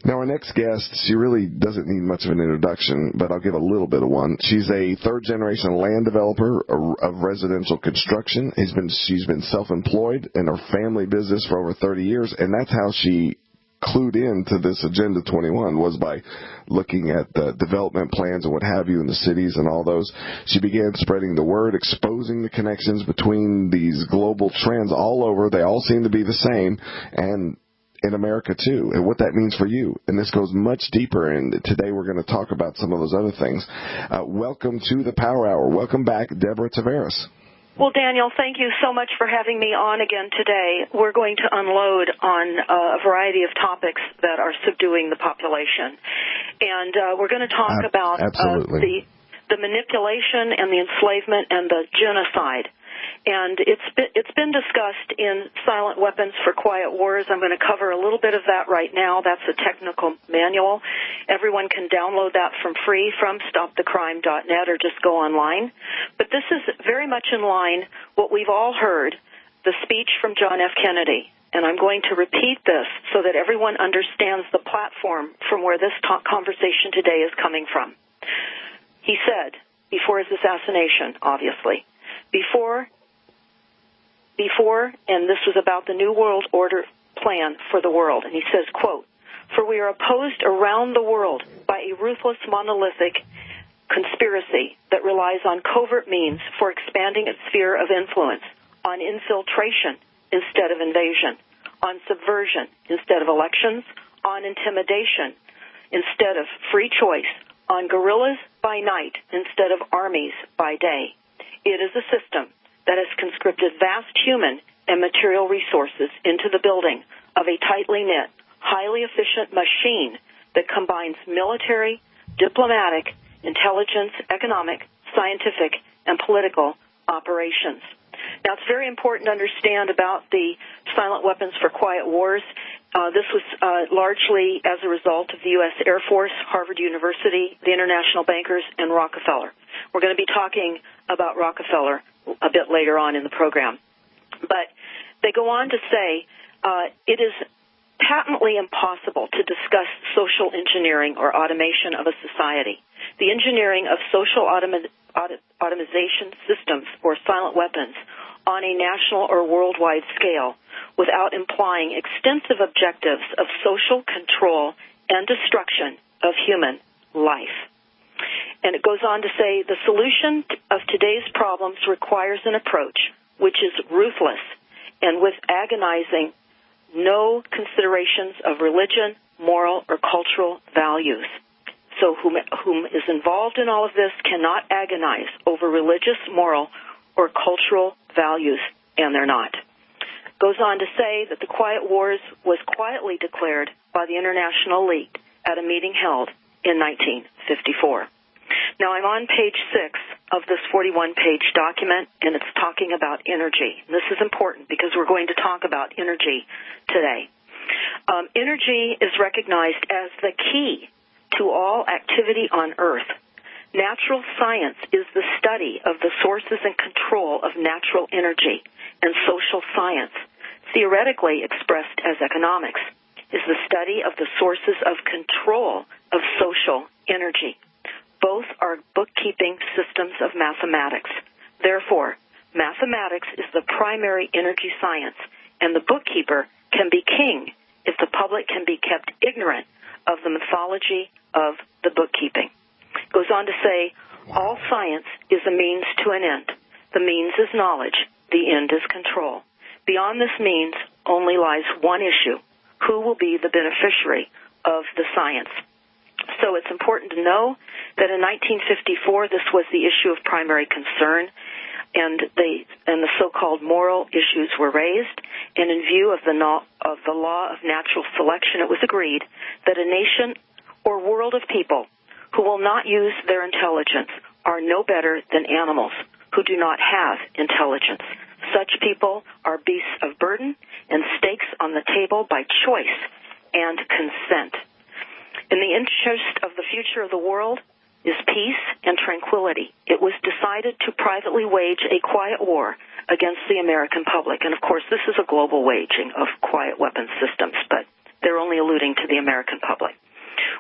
Now, our next guest, she really doesn't need much of an introduction, but I'll give a little bit of one. She's a third-generation land developer of residential construction. She's been self-employed in her family business for over 30 years, and that's how she clued in to this Agenda 21, was by looking at the development plans and what have you in the cities and all those. She began spreading the word, exposing the connections between these global trends all over. They all seem to be the same, and in America, too, and what that means for you. And this goes much deeper, and today we're going to talk about some of those other things. Welcome to the Power Hour. Welcome back, Deborah Tavares. Well, Daniel, thank you so much for having me on again today. We're going to unload on a variety of topics that are subduing the population. And we're going to talk about the manipulation and the enslavement and the genocide. And it's been discussed in Silent Weapons for Quiet Wars. I'm going to cover a little bit of that right now. That's a technical manual. Everyone can download that from free from stopthecrime.net or just go online. But this is very much in line what we've all heard, the speech from John F. Kennedy. And I'm going to repeat this so that everyone understands the platform from where this conversation today is coming from. He said, before his assassination, obviously, before, and this was about the New World Order plan for the world, and he says, quote, "For we are opposed around the world by a ruthless monolithic conspiracy that relies on covert means for expanding its sphere of influence, on infiltration instead of invasion, on subversion instead of elections, on intimidation instead of free choice, on guerrillas by night instead of armies by day. It is a system that has conscripted vast human and material resources into the building of a tightly knit, highly efficient machine that combines military, diplomatic, intelligence, economic, scientific, and political operations." Now, it's very important to understand about the Silent Weapons for Quiet Wars. This was largely as a result of the U.S. Air Force, Harvard University, the international bankers, and Rockefeller. We're going to be talking about Rockefeller a bit later on in the program. But they go on to say it is patently impossible to discuss social engineering or automation of a society. The engineering of social automation systems or silent weapons on a national or worldwide scale without implying extensive objectives of social control and destruction of human life. And it goes on to say the solution of today's problems requires an approach which is ruthless and with agonizing no considerations of religion, moral, or cultural values. So whom is involved in all of this cannot agonize over religious, moral, or cultural values, and they're not. Goes on to say that the Quiet Wars was quietly declared by the International League at a meeting held in 1954. Now, I'm on page 6 of this 41-page document, and it's talking about energy. And this is important because we're going to talk about energy today. Energy is recognized as the key to all activity on Earth. Natural science is the study of the sources and control of natural energy, and social science, theoretically expressed as economics, is the study of the sources of control of social energy. Both are bookkeeping systems of mathematics. Therefore, mathematics is the primary energy science, and the bookkeeper can be king if the public can be kept ignorant of the mythology of the bookkeeping. Goes on to say, all science is a means to an end. The means is knowledge. The end is control. Beyond this means only lies one issue. Who will be the beneficiary of the science? So it's important to know that in 1954, this was the issue of primary concern, and the so-called moral issues were raised. And in view of the law of natural selection, it was agreed that a nation or world of people who will not use their intelligence are no better than animals who do not have intelligence. Such people are beasts of burden and stakes on the table by choice and consent. In the interest of the future of the world is peace and tranquility. It was decided to privately wage a quiet war against the American public. And, of course, this is a global waging of quiet weapons systems, but they're only alluding to the American public,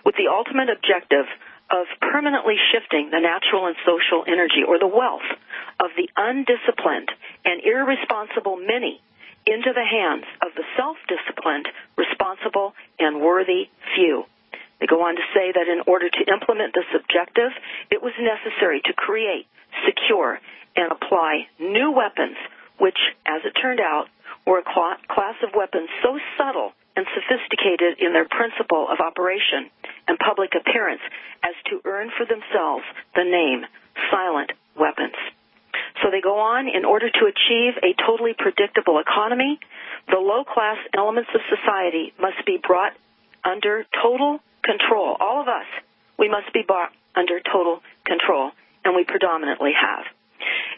with the ultimate objective of permanently shifting the natural and social energy or the wealth of the undisciplined and irresponsible many into the hands of the self-disciplined, responsible, and worthy few. They go on to say that in order to implement this objective, it was necessary to create, secure, and apply new weapons, which, as it turned out, were a class of weapons so subtle and sophisticated in their principle of operation and public appearance as to earn for themselves the name silent weapons. So they go on, in order to achieve a totally predictable economy, the low-class elements of society must be brought under total control. All of us, we must be brought under total control, and we predominantly have.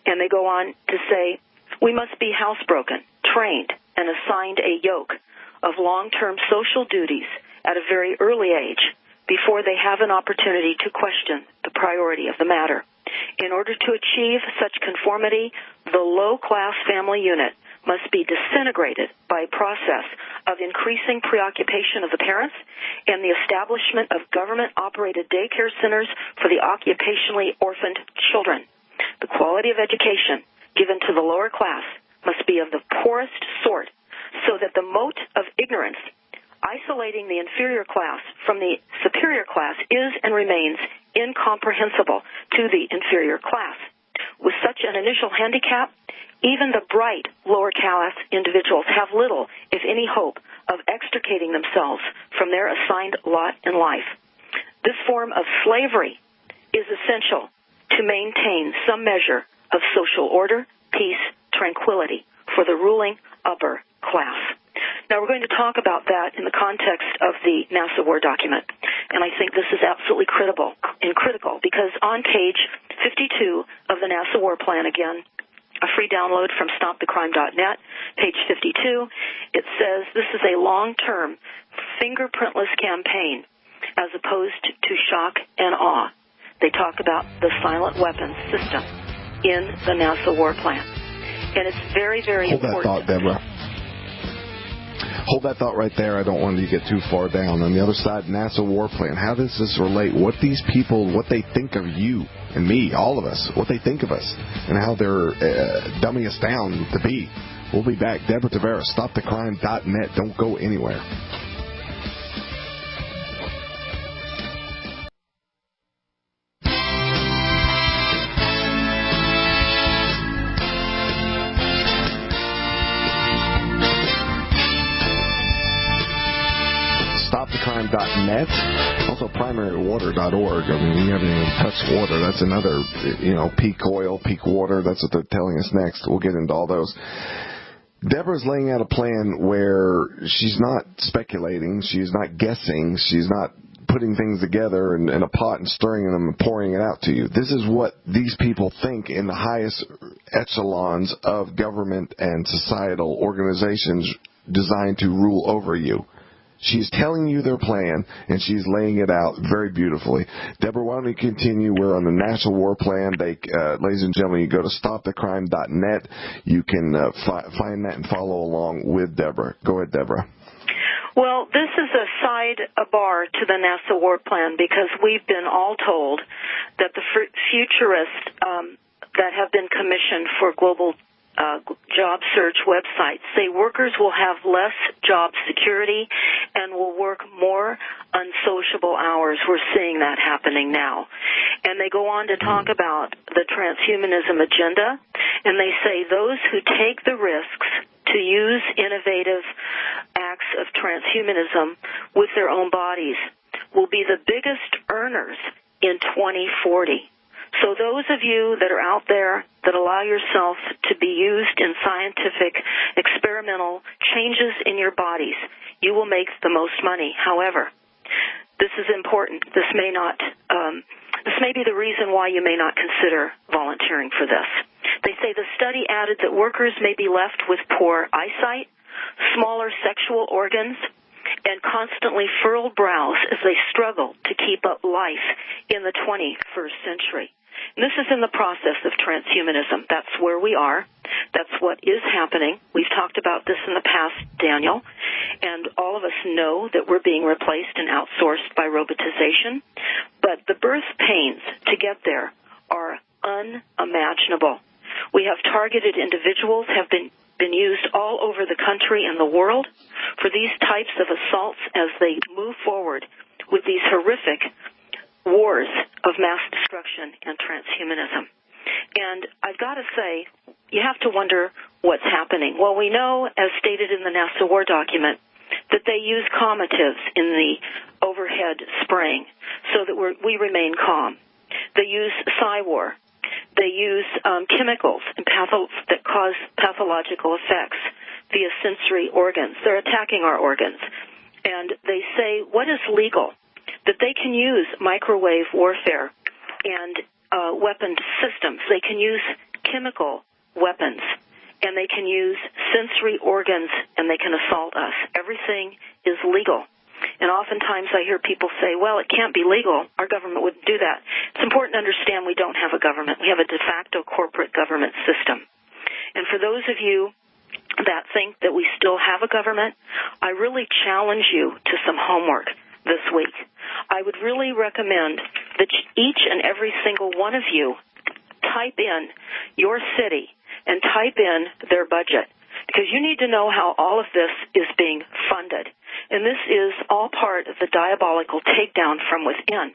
And they go on to say, we must be housebroken, trained, and assigned a yoke of long-term social duties at a very early age before they have an opportunity to question the priority of the matter. In order to achieve such conformity, the low-class family unit must be disintegrated by a process of increasing preoccupation of the parents and the establishment of government-operated daycare centers for the occupationally orphaned children. The quality of education given to the lower class must be of the poorest sort, so that the moat of ignorance isolating the inferior class from the superior class is and remains incomprehensible to the inferior class. With such an initial handicap, even the bright lower class individuals have little, if any, hope of extricating themselves from their assigned lot in life. This form of slavery is essential to maintain some measure of social order, peace, tranquility for the ruling upper class. Now, we're going to talk about that in the context of the NASA War document, and I think this is absolutely critical because on page 52 of the NASA War Plan, again, a free download from stopthecrime.net, page 52, it says this is a long-term, fingerprintless campaign as opposed to shock and awe. They talk about the silent weapons system in the NASA War Plan. And it's very, very important. Hold that thought, Deborah. Hold that thought right there. I don't want you to get too far down. On the other side, NASA War Plan. How does this relate? What these people, what they think of you and me, all of us, what they think of us, and how they're dumbing us down to be. We'll be back. Deborah Tavares, stopthecrime.net. Don't go anywhere. StopTheCrime.net, also PrimaryWater.org. I mean, you haven't even touched water. That's another, peak oil, peak water. That's what they're telling us next. We'll get into all those. Deborah's laying out a plan where she's not speculating. She's not guessing. She's not putting things together in a pot and stirring them and pouring it out to you. This is what these people think in the highest echelons of government and societal organizations designed to rule over you. She's telling you their plan, and she's laying it out very beautifully. Deborah, why don't we continue? We're on the National War Plan. Ladies and gentlemen, you go to stopthecrime.net. You can find that and follow along with Deborah. Go ahead, Deborah. Well, this is a sidebar to the NASA War Plan because we've been all told that the futurists that have been commissioned for global job search websites say workers will have less job security and will work more unsociable hours. We're seeing that happening now. And they go on to talk about the transhumanism agenda, and they say those who take the risks to use innovative acts of transhumanism with their own bodies will be the biggest earners in 2040. So those of you that are out there that allow yourself to be used in scientific experimental changes in your bodies, you will make the most money. However, this is important. This may be the reason why you may not consider volunteering for this. They say the study added that workers may be left with poor eyesight, smaller sexual organs, and constantly furrowed brows as they struggle to keep up life in the 21st century. And this is in the process of transhumanism. That's where we are. That's what is happening. We've talked about this in the past, Daniel, and all of us know that we're being replaced and outsourced by robotization. But the birth pains to get there are unimaginable. We have targeted individuals have been used all over the country and the world for these types of assaults as they move forward with these horrific wars of mass destruction and transhumanism. And I've got to say, you have to wonder what's happening. Well, we know, as stated in the NASA War document, that they use calmatives in the overhead spraying so that we remain calm. They use Psy-War. They use chemicals and that cause pathological effects via sensory organs. They're attacking our organs. And they say, what is legal? That they can use microwave warfare and weapon systems. They can use chemical weapons, and they can use sensory organs, and they can assault us. Everything is legal. And oftentimes I hear people say, well, it can't be legal. Our government wouldn't do that. It's important to understand we don't have a government. We have a de facto corporate government system. And for those of you that think that we still have a government, I really challenge you to some homework this week. I would really recommend that each and every single one of you type in your city and type in their budget, because you need to know how all of this is being funded. And this is all part of the diabolical takedown from within.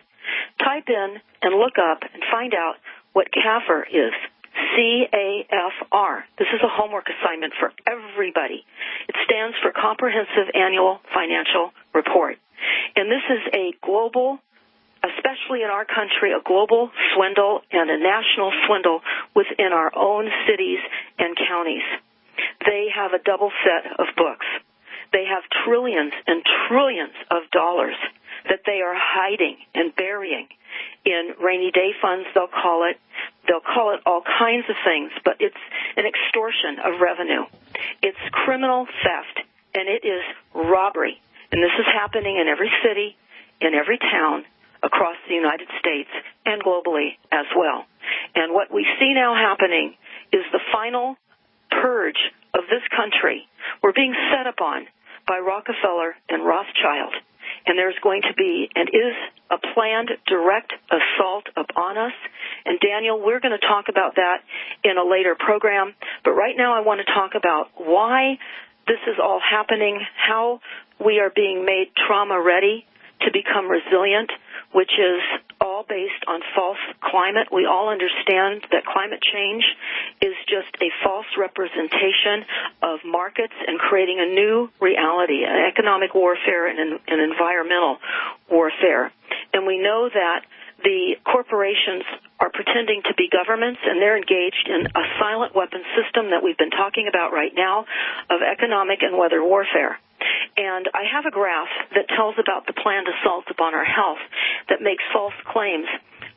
Type in and look up and find out what CAFR is. CAFR. This is a homework assignment for everybody. It stands for Comprehensive Annual Financial Report. And this is a global, especially in our country, a global swindle and a national swindle within our own cities and counties. They have a double set of books. They have trillions and trillions of dollars that they are hiding and burying in rainy day funds, they'll call it. They'll call it all kinds of things, but it's an extortion of revenue. It's criminal theft, and it is robbery. And this is happening in every city, in every town, across the United States, and globally as well. And what we see now happening is the final purge of this country. We're being set upon by Rockefeller and Rothschild. And there's going to be and is a planned direct assault upon us. And, Daniel, we're going to talk about that in a later program. But right now I want to talk about why this is all happening, how we are being made trauma-ready to become resilient, which is all based on false climate. We all understand that climate change is just a false representation of markets and creating a new reality, an economic warfare and an environmental warfare. And we know that the corporations are pretending to be governments, and they're engaged in a silent weapon system that we've been talking about right now of economic and weather warfare. And I have a graph that tells about the planned assaults upon our health that makes false claims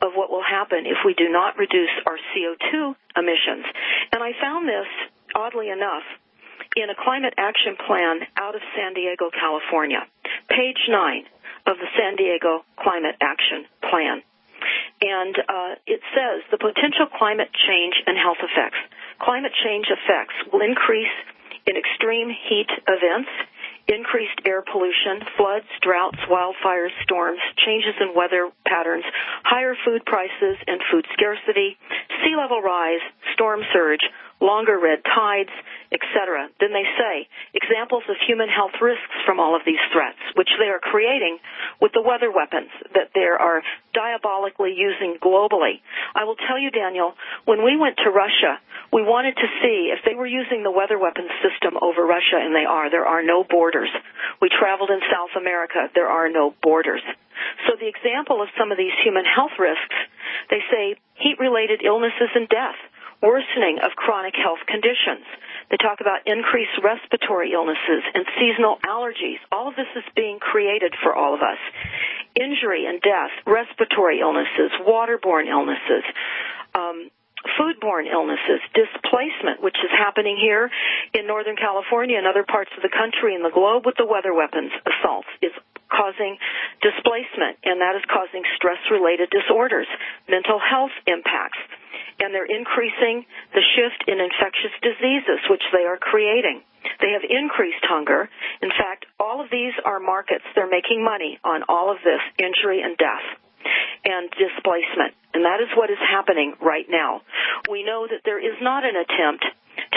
of what will happen if we do not reduce our CO2 emissions. And I found this, oddly enough, in a climate action plan out of San Diego, California, page 9 of the San Diego Climate Action Plan. And it says the potential climate change and health effects. Climate change effects will increase in extreme heat events, increased air pollution, floods, droughts, wildfires, storms, changes in weather patterns, higher food prices and food scarcity, sea level rise, storm surge, longer red tides, etc. Then they say examples of human health risks from all of these threats, which they are creating with the weather weapons that they are diabolically using globally. I will tell you, Daniel, when we went to Russia, we wanted to see if they were using the weather weapons system over Russia, and they are. There are no borders. We traveled in South America. There are no borders. So the example of some of these human health risks, they say heat-related illnesses and death, worsening of chronic health conditions. They talk about increased respiratory illnesses and seasonal allergies. All of this is being created for all of us. Injury and death, respiratory illnesses, waterborne illnesses, foodborne illnesses, displacement, which is happening here in Northern California and other parts of the country and the globe with the weather weapons assaults, is causing displacement, and that is causing stress-related disorders, mental health impacts, and they're increasing the shift in infectious diseases, which they are creating. They have increased hunger. In fact, all of these are markets. They're making money on all of this injury and death and displacement, and that is what is happening right now. We know that there is not an attempt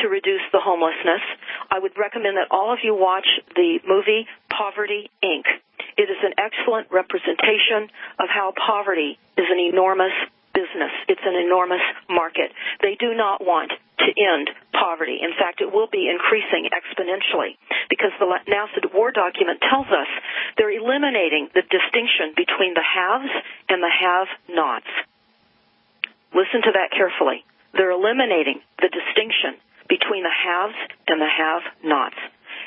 to reduce the homelessness. I would recommend that all of you watch the movie Poverty, Inc. It is an excellent representation of how poverty is an enormous business. It's an enormous market. They do not want to end poverty. In fact, it will be increasing exponentially because the NASA War document tells us they're eliminating the distinction between the haves and the have-nots. Listen to that carefully. They're eliminating the distinction between the haves and the have-nots.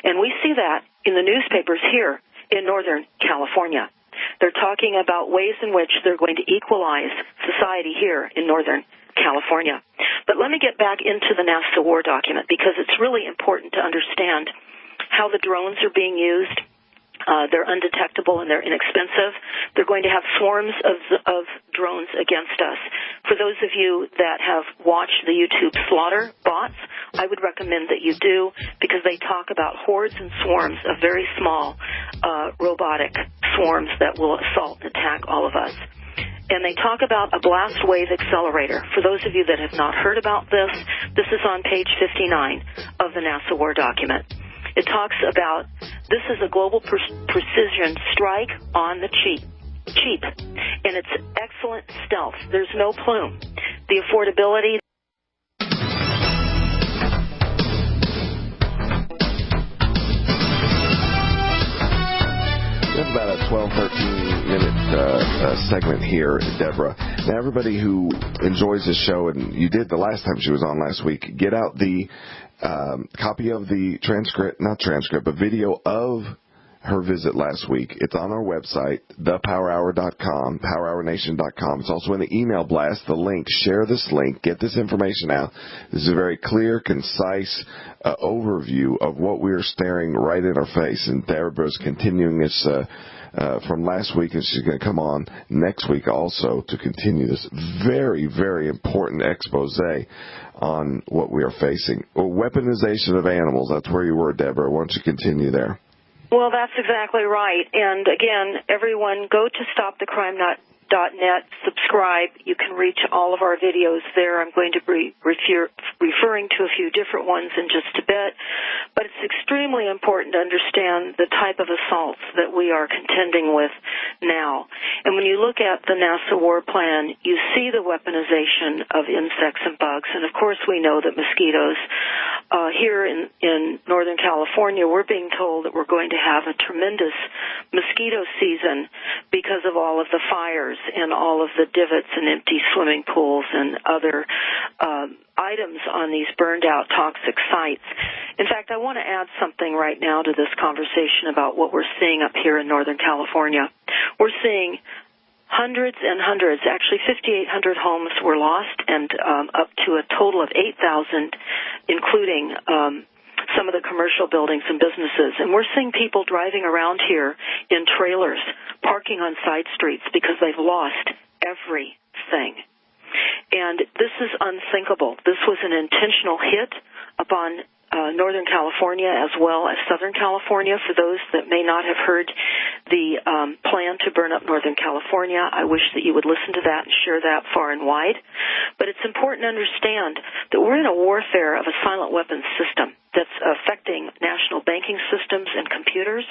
And we see that in the newspapers here in Northern California. They're talking about ways in which they're going to equalize society here in Northern California. But let me get back into the NASA War document because it's really important to understand how the drones are being used. They're undetectable and they're inexpensive. They're going to have swarms of drones against us. For those of you that have watched the YouTube slaughter bots, I would recommend that you do because they talk about hordes and swarms of very small robotic swarms that will assault and attack all of us. And they talk about a blast wave accelerator. For those of you that have not heard about this, this is on page 59 of the NASA War document. It talks about this is a global precision strike on the cheap, and it's excellent stealth. There's no plume. The affordability. We have about a 12, 13-minute segment here, Deborah. Now, everybody who enjoys this show, and you did the last time she was on last week, get out the copy of the video of her visit last week. It's on our website, thepowerhour.com, powerhournation.com. It's also in the email blast, the link. Share this link. Get this information out. This is a very clear, concise overview of what we're staring right in our face. And Deborah's continuing this from last week, and she's going to come on next week also to continue this very, very important expose on what we are facing. Well, weaponization of animals, that's where you were, Deborah. Why don't you continue there? Well, that's exactly right. And again, everyone, go to stopthecrime.net, subscribe. You can reach all of our videos there. I'm going to be referring to a few different ones in just a bit. But it's extremely important to understand the type of assaults that we are contending with now. And when you look at the NASA War Plan, you see the weaponization of insects and bugs. And, of course, we know that mosquitoes here in Northern California, we're being told that we're going to have a tremendous mosquito season because of all of the fires and all of the divots and empty swimming pools and other items on these burned-out toxic sites. In fact, I want to add something right now to this conversation about what we're seeing up here in Northern California. We're seeing hundreds and hundreds, actually 5,800 homes were lost, and up to a total of 8,000, including some of the commercial buildings and businesses. And we're seeing people driving around here in trailers, parking on side streets because they've lost everything. And this is unthinkable. This was an intentional hit upon Northern California as well as Southern California. For those that may not have heard the plan to burn up Northern California, I wish that you would listen to that and share that far and wide. But it's important to understand that we're in a warfare of a silent weapons system that's affecting national banking systems and computers.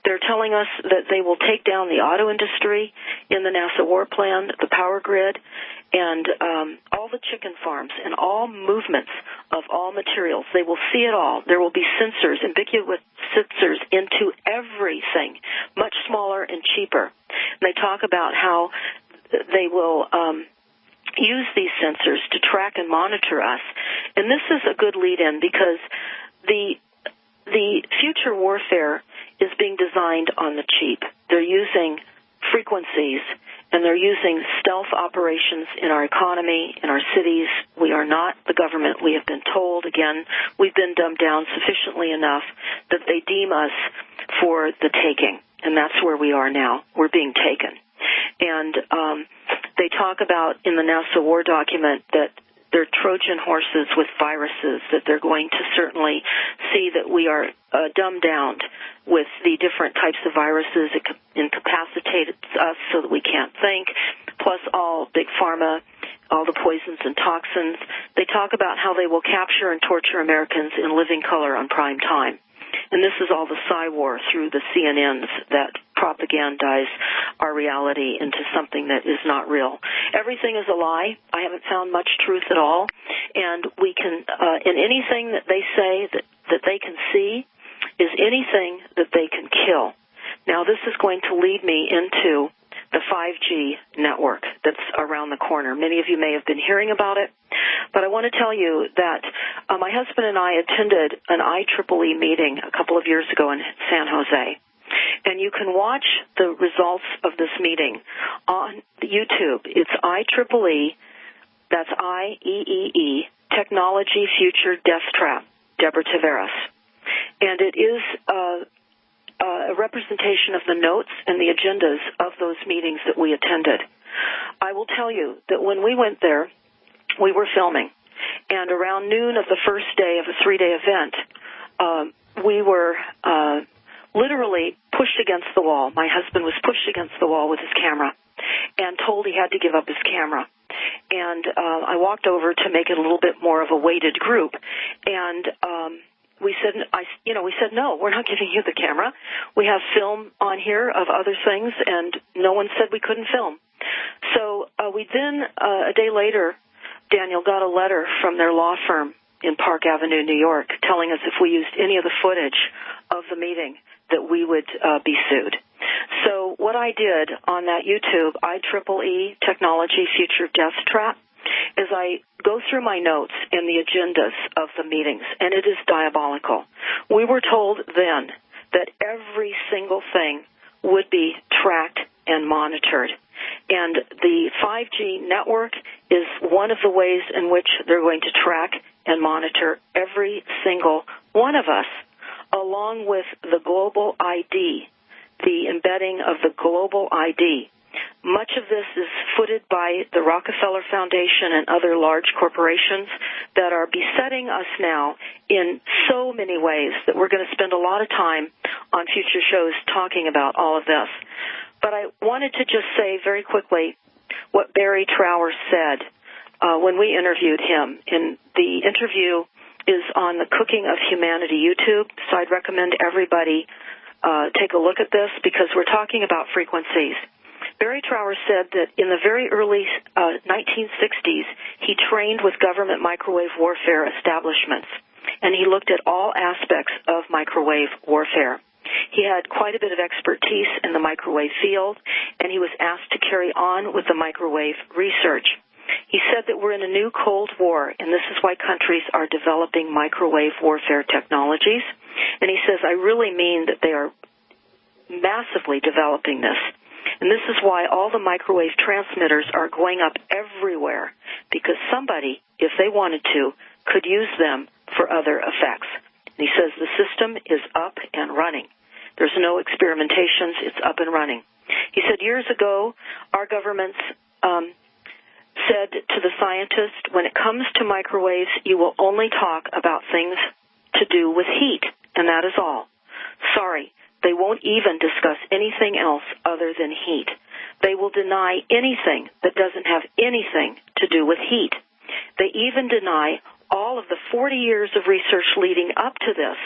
They're telling us that they will take down the auto industry in the NASA War Plan, the power grid, and all the chicken farms and all movements of all materials. They will see it all. There will be sensors, ubiquitous sensors into everything, much smaller and cheaper. And they talk about how they will use these sensors to track and monitor us. And this is a good lead-in because the future warfare is being designed on the cheap. They're using frequencies, and they're using stealth operations in our economy, in our cities. We are not the government. We have been told, again, we've been dumbed down sufficiently enough that they deem us for the taking. and that's where we are now. We're being taken. And they talk about in the NASA war document that they're Trojan horses with viruses, that they're going to certainly see that we are dumbed down with the different types of viruses. It incapacitates us so that we can't think, plus all big pharma, all the poisons and toxins. They talk about how they will capture and torture Americans in living color on prime time. And this is all the psy-war through the CNNs that propagandize our reality into something that is not real. Everything is a lie. I haven't found much truth at all. And we can, in anything that they say that they can see, is anything that they can kill. Now, this is going to lead me into the 5G network that's around the corner. Many of you may have been hearing about it, but I want to tell you that my husband and I attended an IEEE meeting a couple of years ago in San Jose, and you can watch the results of this meeting on YouTube. It's IEEE, that's IEEE, Technology Future Death Trap, Deborah Tavares. And it is a representation of the notes and the agendas of those meetings that we attended. I will tell you that when we went there, we were filming, and around noon of the first day of a 3-day event, we were literally pushed against the wall. My husband was pushed against the wall with his camera and told he had to give up his camera. And I walked over to make it a little bit more of a weighted group, and we said, no, we're not giving you the camera. We have film on here of other things, and no one said we couldn't film. So we then, a day later, Daniel, got a letter from their law firm in Park Avenue, New York, telling us if we used any of the footage of the meeting that we would be sued. So what I did on that YouTube, IEEE Technology Future Death Trap, is I go through my notes and the agendas of the meetings, and it is diabolical. We were told then that every single thing would be tracked and monitored. And the 5G network is one of the ways in which they're going to track and monitor every single one of us, along with the global ID, the embedding of the global ID. Much of this is footed by the Rockefeller Foundation and other large corporations that are besetting us now in so many ways that we're going to spend a lot of time on future shows talking about all of this. But I wanted to just say very quickly what Barry Trower said when we interviewed him. And the interview is on the Cooking of Humanity YouTube, so I'd recommend everybody take a look at this because we're talking about frequencies. Barry Trower said that in the very early 1960s, he trained with government microwave warfare establishments, and he looked at all aspects of microwave warfare. He had quite a bit of expertise in the microwave field, and he was asked to carry on with the microwave research. He said that we're in a new Cold War, and this is why countries are developing microwave warfare technologies. And he says, I really mean that they are massively developing this. And this is why all the microwave transmitters are going up everywhere, because somebody, if they wanted to, could use them for other effects. And he says the system is up and running. There's no experimentations. It's up and running. He said years ago, our governments said to the scientists, when it comes to microwaves, you will only talk about things to do with heat, and that is all. Sorry. They won't even discuss anything else other than heat. They will deny anything that doesn't have anything to do with heat. They even deny all of the 40 years of research leading up to this,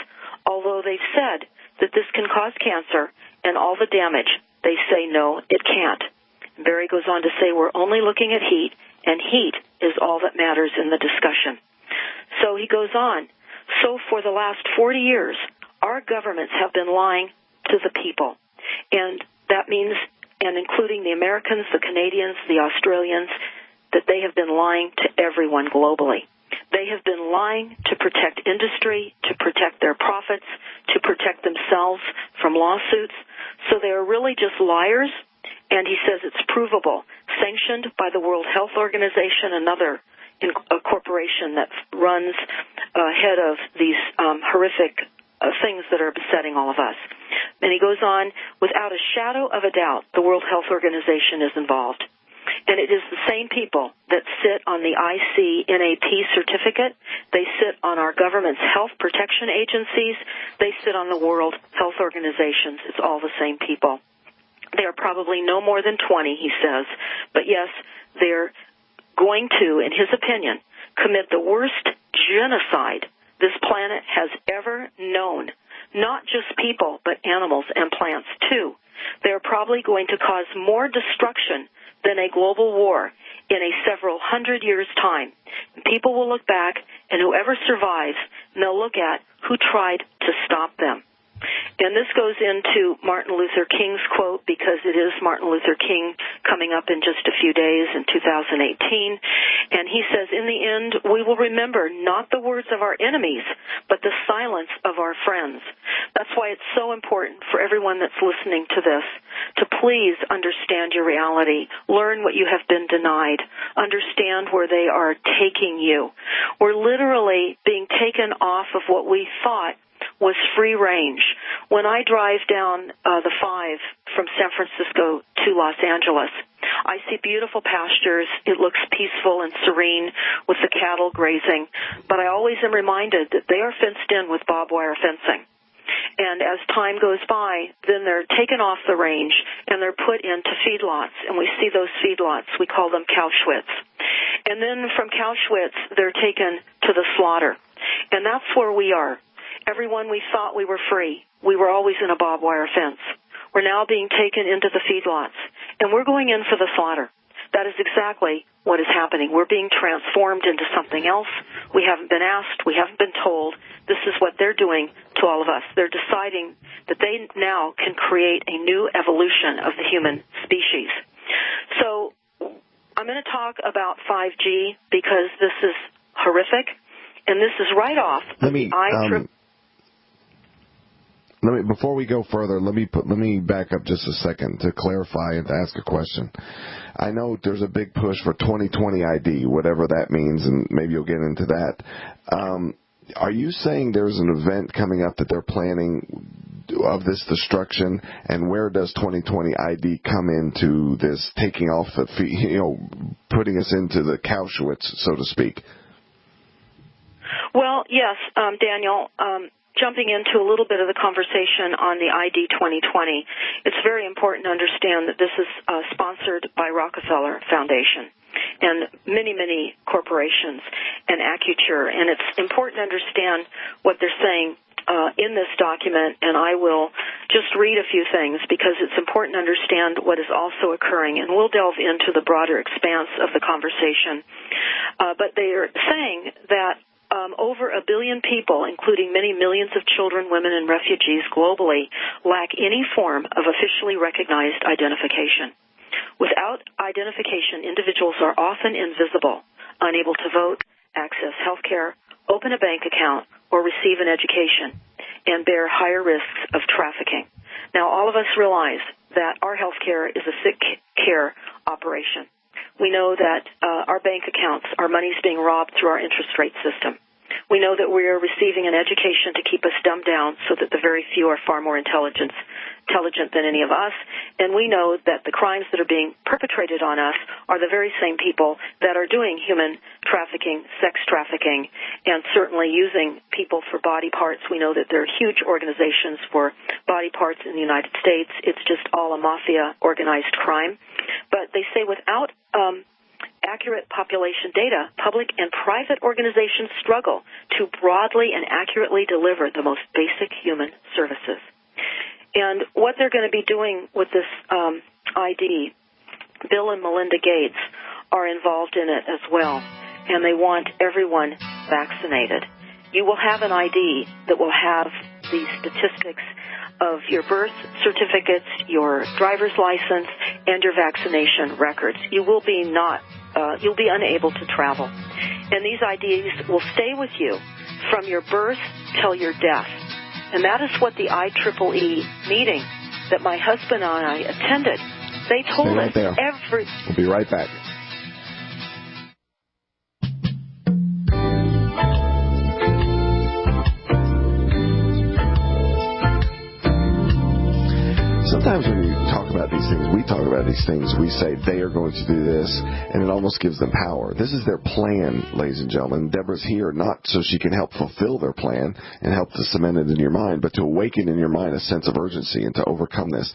although they've said that this can cause cancer and all the damage. They say, no, it can't. Barry goes on to say, we're only looking at heat, and heat is all that matters in the discussion. So he goes on. So for the last 40 years, our governments have been lying to the people. And that means, and including the Americans, the Canadians, the Australians, that they have been lying to everyone globally. They have been lying to protect industry, to protect their profits, to protect themselves from lawsuits. So they are really just liars, and he says it's provable, sanctioned by the World Health Organization, another a corporation that runs ahead of these horrific things that are besetting all of us. And he goes on, without a shadow of a doubt, the World Health Organization is involved. And it is the same people that sit on the ICNAP certificate. They sit on our government's health protection agencies. They sit on the World Health Organizations. It's all the same people. They are probably no more than 20, he says. But yes, they're going to, in his opinion, commit the worst genocide this planet has ever known. Not just people, but animals and plants, too. They're probably going to cause more destruction than a global war in a several hundred years' time. People will look back, and whoever survives, and they'll look at who tried to stop them. And this goes into Martin Luther King's quote, because it is Martin Luther King coming up in just a few days in 2018. And he says, in the end, we will remember not the words of our enemies, but the silence of our friends. That's why it's so important for everyone that's listening to this to please understand your reality, learn what you have been denied, understand where they are taking you. We're literally being taken off of what we thought was free range. When I drive down the 5 from San Francisco to Los Angeles, I see beautiful pastures. It looks peaceful and serene with the cattle grazing, but I always am reminded that they are fenced in with barbed wire fencing. And as time goes by, then they're taken off the range and they're put into feedlots, and we see those feedlots. We call them Cowschwitz. And then from Cowschwitz, they're taken to the slaughter. And that's where we are. Everyone we thought we were free, we were always in a barbed wire fence. We're now being taken into the feedlots, and we're going in for the slaughter. That is exactly what is happening. We're being transformed into something else. We haven't been asked. We haven't been told. This is what they're doing to all of us. They're deciding that they now can create a new evolution of the human species. So I'm going to talk about 5G because this is horrific, and this is right off of the IEEE. Before we go further, let me back up just a second to clarify and to ask a question. I know there's a big push for 2020 ID, whatever that means, and maybe you'll get into that. Are you saying there's an event coming up that they're planning of this destruction, and where does 2020 ID come into this taking off putting us into the Cowschwitz, so to speak? Well, yes, Daniel. Jumping into a little bit of the conversation on the ID 2020, it's very important to understand that this is sponsored by Rockefeller Foundation and many, many corporations and Accuture. And it's important to understand what they're saying in this document, and I will just read a few things because it's important to understand what is also occurring, and we'll delve into the broader expanse of the conversation. But they are saying that over 1 billion people, including many millions of children, women, and refugees globally, lack any form of officially recognized identification. Without identification, individuals are often invisible, unable to vote, access health care, open a bank account, or receive an education, and bear higher risks of trafficking. Now, all of us realize that our health care is a sick care operation. We know that our bank accounts, our money's being robbed through our interest rate system. We know that we are receiving an education to keep us dumbed down so that the very few are far more intelligent than any of us. And we know that the crimes that are being perpetrated on us are the very same people that are doing human trafficking, sex trafficking, and certainly using people for body parts. We know that there are huge organizations for body parts in the United States. It's just all a mafia organized crime. But they say without accurate population data, public and private organizations struggle to broadly and accurately deliver the most basic human services. And what they're going to be doing with this ID, Bill and Melinda Gates are involved in it as well, and they want everyone vaccinated. You will have an ID that will have the statistics of your birth certificates, your driver's license, and your vaccination records. You will be you'll be unable to travel. And these IDs will stay with you from your birth till your death. And that is what the IEEE meeting that my husband and I attended, they told us every... We'll be right back. about these things, we talk about these things, we say they are going to do this, and it almost gives them power. This is their plan, ladies and gentlemen. Deborah's here not so she can help fulfill their plan and help to cement it in your mind, but to awaken in your mind a sense of urgency and to overcome this.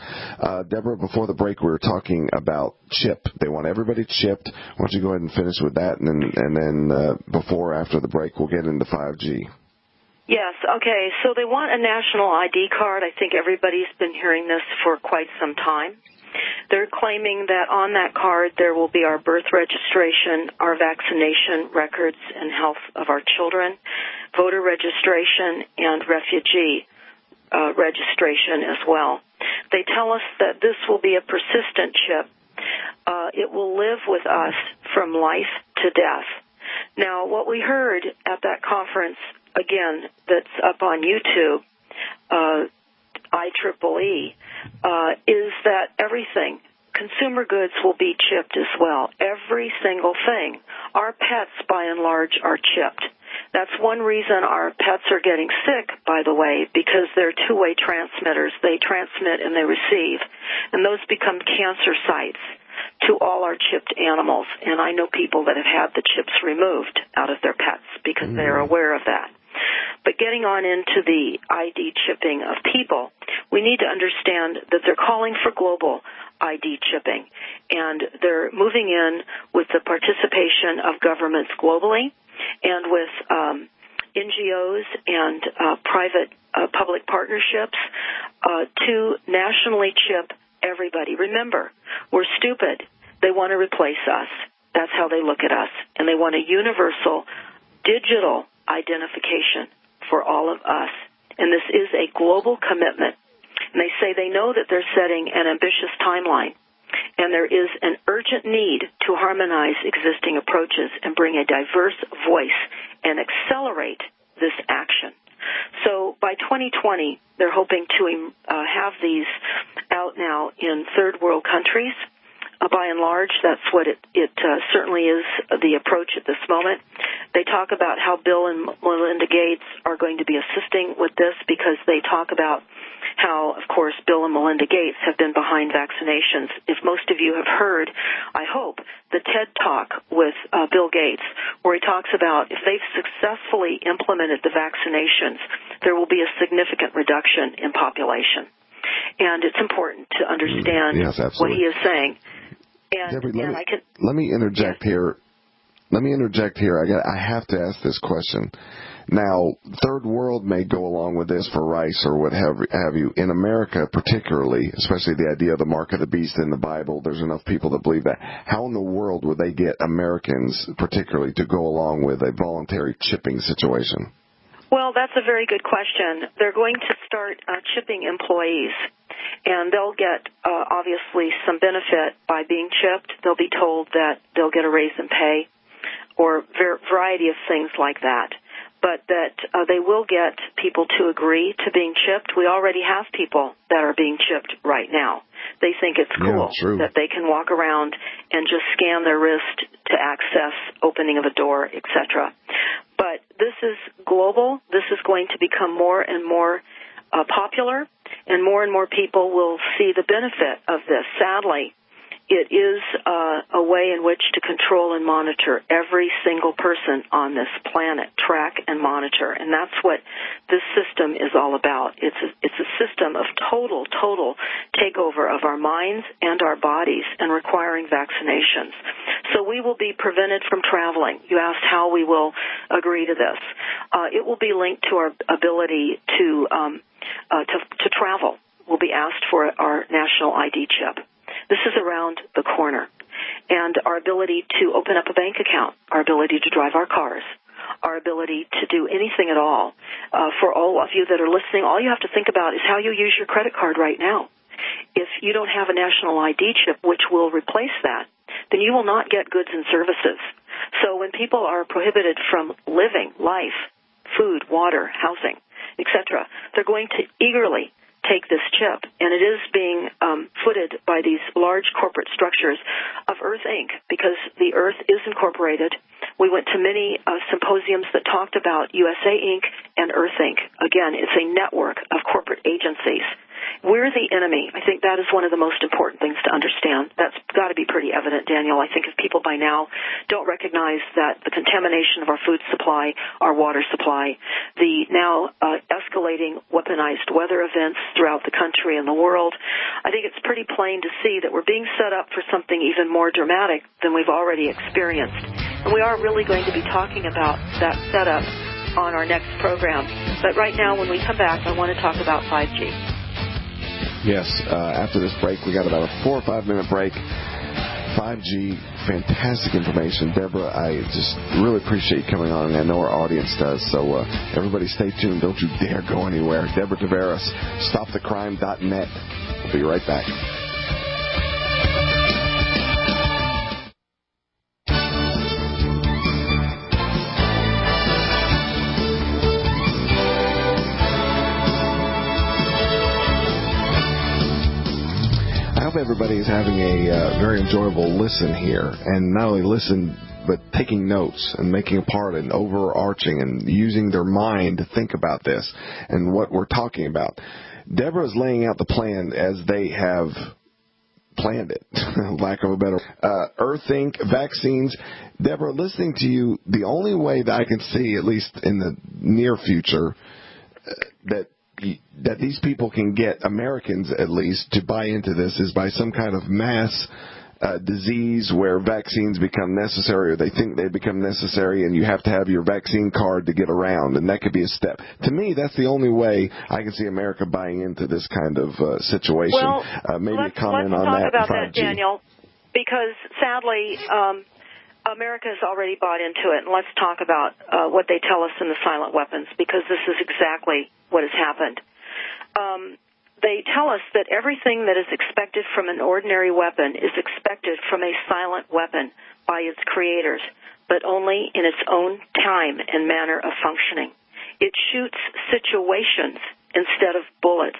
Deborah, before the break, we were talking about chip. They want everybody chipped. Why don't you go ahead and finish with that, and then before or after the break, we'll get into 5G. Yes, okay. So they want a national ID card. I think everybody's been hearing this for quite some time. They're claiming that on that card there will be our birth registration, our vaccination records and health of our children, voter registration, and refugee registration as well. They tell us that this will be a persistent chip. It will live with us from life to death. Now, what we heard at that conference, again, that's up on YouTube, IEEE, is that everything, consumer goods will be chipped as well. Every single thing. Our pets, by and large, are chipped. That's one reason our pets are getting sick, by the way, because they're two-way transmitters. They transmit and they receive, and those become cancer sites to all our chipped animals. And I know people that have had the chips removed out of their pets because they are aware of that. But getting on into the ID chipping of people, we need to understand that they're calling for global ID chipping, and they're moving in with the participation of governments globally and with NGOs and private public partnerships to nationally chip everybody. Remember, we're stupid. They want to replace us. That's how they look at us. And they want a universal digital identification for all of us. And this is a global commitment. And they say they know that they're setting an ambitious timeline. And there is an urgent need to harmonize existing approaches and bring a diverse voice and accelerate this action. So by 2020, they're hoping to have these out now in third world countries. By and large, that's what it certainly is the approach at this moment. They talk about how Bill and Melinda Gates are going to be assisting with this because they talk about how, of course, Bill and Melinda Gates have been behind vaccinations. If most of you have heard, I hope, the TED Talk with Bill Gates, where he talks about if they've successfully implemented the vaccinations, there will be a significant reduction in population. And it's important to understand what he is saying. And, Debbie, let me interject here. Let me interject here. I have to ask this question. Now, third world may go along with this for rice or what have you. In America, particularly, especially the idea of the mark of the beast in the Bible, there's enough people that believe that. How in the world would they get Americans, particularly, to go along with a voluntary chipping situation? Well, that's a very good question. They're going to start chipping employees, and they'll get, obviously, some benefit by being chipped. They'll be told that they'll get a raise in pay or variety of things like that. But that they will get people to agree to being chipped. We already have people that are being chipped right now. They think it's cool that they can walk around and just scan their wrist to access opening of a door, etc. But this is global. This is going to become more and more popular, and more people will see the benefit of this. Sadly, it is a way in which to control and monitor every single person on this planet, track and monitor, and that's what this system is all about. It's a system of total takeover of our minds and our bodies and requiring vaccinations. So we will be prevented from traveling. You asked how we will agree to this. It will be linked to our ability to travel. We'll be asked for our national ID chip. This is around the corner. And our ability to open up a bank account, our ability to drive our cars, our ability to do anything at all. For all of you that are listening, all you have to think about is how you use your credit card right now. If you don't have a national ID chip, which will replace that, then you will not get goods and services. So when people are prohibited from living life, food, water, housing, etc., they're going to eagerly take this chip, and it is being footed by these large corporate structures of Earth Inc., because the Earth is incorporated. We went to many symposiums that talked about USA Inc. and Earth Inc. Again, it's a network of corporate agencies, We're the enemy. I think that is one of the most important things to understand. That's got to be pretty evident, Daniel. I think if people by now don't recognize that the contamination of our food supply, our water supply, the now escalating weaponized weather events throughout the country and the world, I think it's pretty plain to see that we're being set up for something even more dramatic than we've already experienced. And we are really going to be talking about that setup on our next program. But right now, when we come back, I want to talk about 5G. Yes, after this break, we got about a 4 or 5 minute break. 5G, fantastic information. Deborah, I just really appreciate you coming on, and I know our audience does. So everybody stay tuned. Don't you dare go anywhere. Deborah Tavares, stopthecrime.net. We'll be right back. Everybody is having a very enjoyable listen here, and not only listen, but taking notes and making a part and overarching and using their mind to think about this and what we're talking about. Deborah is laying out the plan as they have planned it, lack of a better Earth Inc., vaccines. Deborah, listening to you, the only way that I can see, at least in the near future, that these people can get, Americans at least, to buy into this is by some kind of mass disease where vaccines become necessary, or they think they become necessary, and you have to have your vaccine card to get around, and that could be a step. To me, that's the only way I can see America buying into this kind of situation. Well, maybe let's a comment on talk that. About 5G. that, Daniel, because sadly, America has already bought into it, and let's talk about what they tell us in the silent weapons, because this is exactly what has happened. They tell us that everything that is expected from an ordinary weapon is expected from a silent weapon by its creators, but only in its own time and manner of functioning. It shoots situations instead of bullets,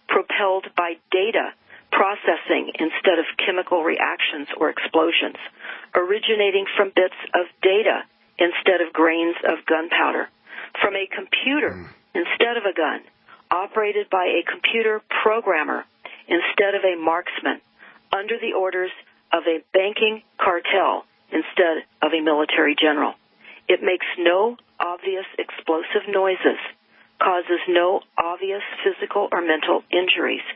propelled by data processing instead of chemical reactions or explosions, originating from bits of data instead of grains of gunpowder, from a computer instead of a gun, operated by a computer programmer instead of a marksman, under the orders of a banking cartel instead of a military general. It makes no obvious explosive noises, causes no obvious physical or mental injuries,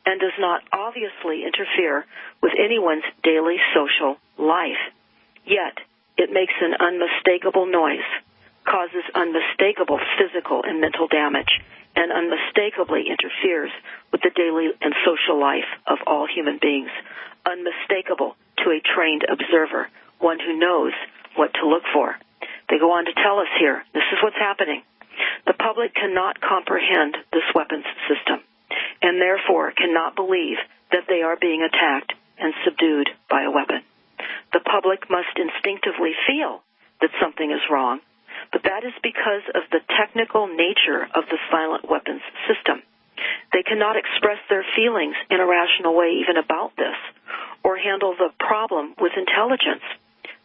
and does not obviously interfere with anyone's daily social life. Yet, it makes an unmistakable noise, causes unmistakable physical and mental damage, and unmistakably interferes with the daily and social life of all human beings, unmistakable to a trained observer, one who knows what to look for. They go on to tell us here, this is what's happening. The public cannot comprehend this weapons system, and therefore cannot believe that they are being attacked and subdued by a weapon. The public must instinctively feel that something is wrong, but that is because of the technical nature of the silent weapons system. They cannot express their feelings in a rational way even about this, or handle the problem with intelligence.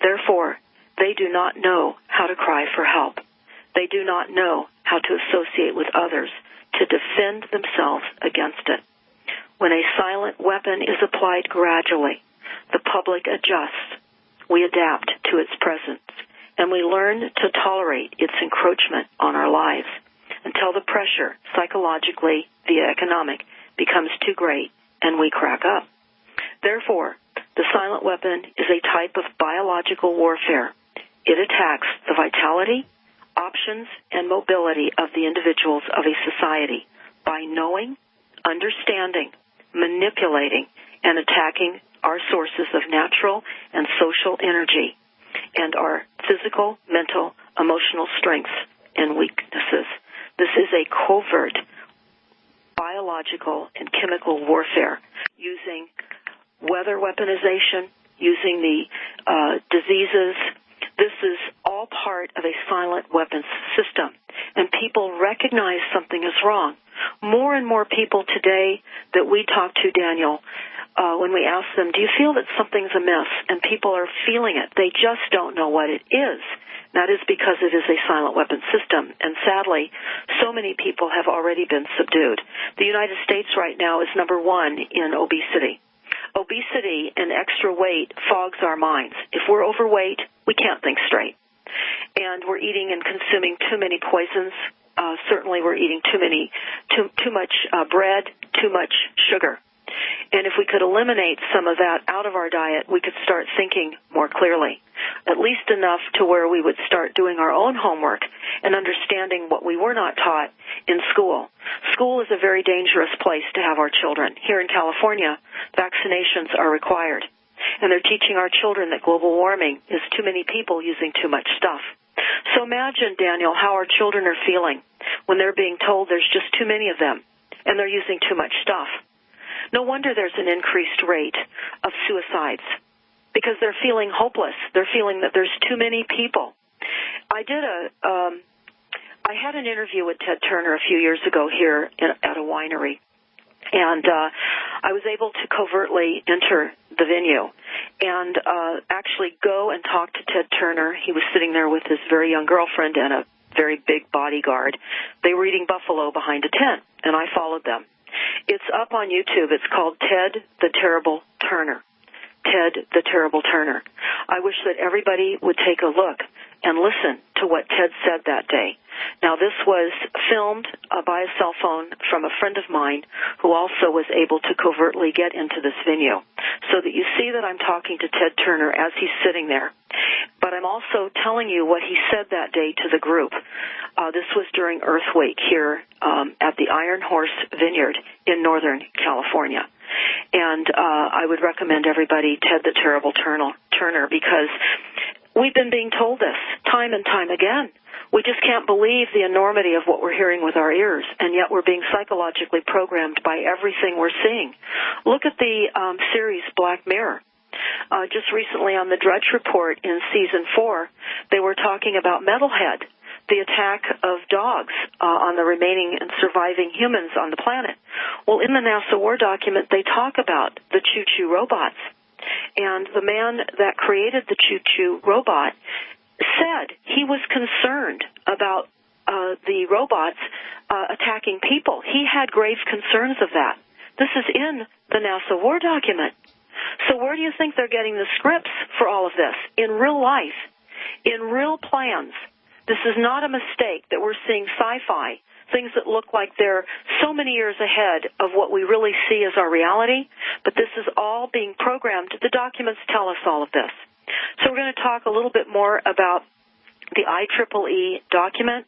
Therefore, they do not know how to cry for help. They do not know how to associate with others to defend themselves against it. When a silent weapon is applied gradually, the public adjusts. We adapt to its presence, and we learn to tolerate its encroachment on our lives until the pressure, psychologically via economic, becomes too great and we crack up. Therefore, the silent weapon is a type of biological warfare. It attacks the vitality, options, and mobility of the individuals of a society by knowing, understanding, manipulating, and attacking our sources of natural and social energy and our physical, mental, emotional strengths and weaknesses. This is a covert biological and chemical warfare using weather weaponization, using the diseases. This is all part of a silent weapons system, and people recognize something is wrong. More and more people today that we talk to, Daniel, when we ask them, do you feel that something's amiss? And people are feeling it. They just don't know what it is. That is because it is a silent weapon system. And sadly, so many people have already been subdued. The United States right now is number one in obesity. Obesity and extra weight fogs our minds. If we're overweight, we can't think straight. And we're eating and consuming too many poisons. Certainly we're eating too much bread, too much sugar. And if we could eliminate some of that out of our diet, we could start thinking more clearly, at least enough to where we would start doing our own homework and understanding what we were not taught in school. School is a very dangerous place to have our children. Here in California, vaccinations are required. And they're teaching our children that global warming is too many people using too much stuff. So imagine, Daniel, how our children are feeling when they're being told there's just too many of them and they're using too much stuff. No wonder there's an increased rate of suicides because they're feeling hopeless. They're feeling that there's too many people. I had an interview with Ted Turner a few years ago here at a winery, and I was able to covertly enter the venue and actually go and talk to Ted Turner. He was sitting there with his very young girlfriend and a very big bodyguard. They were eating buffalo behind a tent, and I followed them. It's up on YouTube. It's called Ted the Terrible Turner. Ted the Terrible Turner. I wish that everybody would take a look and listen to what Ted said that day. Now, this was filmed by a cell phone from a friend of mine who also was able to covertly get into this venue, so that you see that I'm talking to Ted Turner as he's sitting there. But I'm also telling you what he said that day to the group. This was during Earth Week here at the Iron Horse Vineyard in Northern California. And I would recommend everybody Ted the Terrible Turner, because we've been being told this time and time again. We just can't believe the enormity of what we're hearing with our ears, and yet we're being psychologically programmed by everything we're seeing. Look at the series Black Mirror. Just recently on the Drudge Report in Season 4, they were talking about Metalhead, the attack of dogs on the remaining and surviving humans on the planet. Well, in the NASA War document, they talk about the choo-choo robots. And the man that created the choo-choo robot said he was concerned about the robots attacking people. He had grave concerns of that. This is in the NASA War document. So where do you think they're getting the scripts for all of this? In real life, in real plans. This is not a mistake that we're seeing sci-fi, things that look like they're so many years ahead of what we really see as our reality, but this is all being programmed. The documents tell us all of this. So we're going to talk a little bit more about the IEEE document.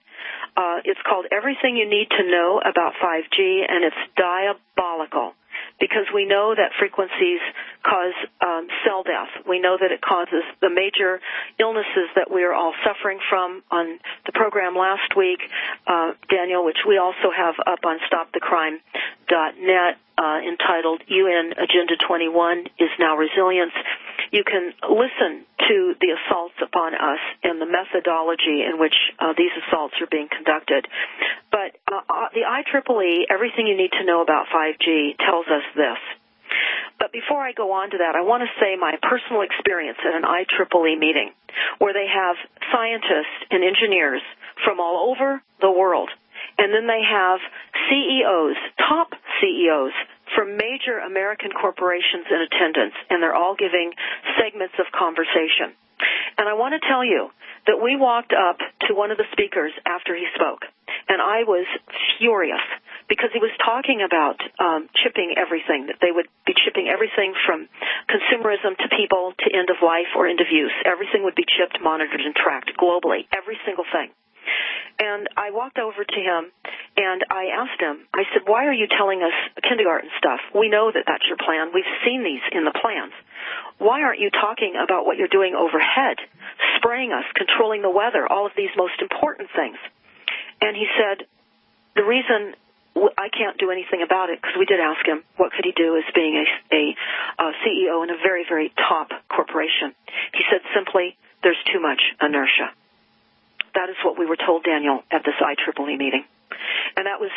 It's called Everything You Need to Know About 5G, and it's diabolical, because we know that frequencies cause cell death. We know that it causes the major illnesses that we are all suffering from. On the program last week, Daniel, which we also have up on StopTheCrime.net, entitled UN Agenda 21 is Now Resilience, you can listen to the assaults upon us and the methodology in which these assaults are being conducted. But the IEEE, Everything You Need to Know About 5G, tells us this. But before I go on to that, I want to say my personal experience at an IEEE meeting where they have scientists and engineers from all over the world, and then they have CEOs, top CEOs, from major American corporations in attendance, and they're all giving segments of conversation. And I want to tell you that we walked up to one of the speakers after he spoke, and I was furious because he was talking about chipping everything, that they would be chipping everything from consumerism to people to end of life or end of use. Everything would be chipped, monitored, and tracked globally, every single thing. And I walked over to him, and I asked him, I said, why are you telling us kindergarten stuff? We know that that's your plan. We've seen these in the plans. Why aren't you talking about what you're doing overhead, spraying us, controlling the weather, all of these most important things? And he said, the reason I can't do anything about it, because we did ask him what could he do as being a CEO in a very, very top corporation. He said simply, there's too much inertia. That is what we were told, Daniel, at this IEEE meeting. And that was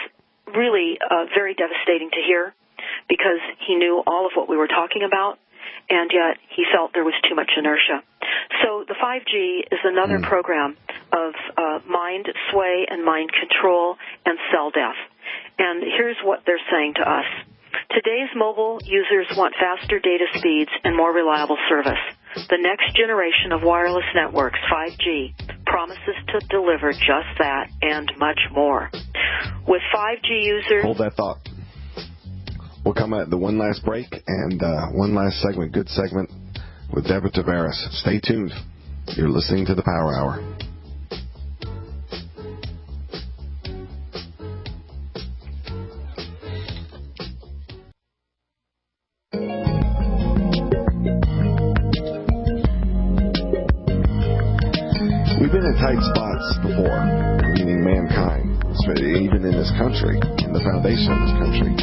really very devastating to hear, because he knew all of what we were talking about, and yet he felt there was too much inertia. So the 5G is another program of mind sway and mind control and cell death. And here's what they're saying to us. Today's mobile users want faster data speeds and more reliable service. The next generation of wireless networks, 5G, promises to deliver just that and much more. With 5G users... Hold that thought. We'll come at the one last break and one last segment, good segment, with Deborah Tavares. Stay tuned. You're listening to the Power Hour. We've been in tight spots before, meaning mankind, even in this country, in the foundation of this country.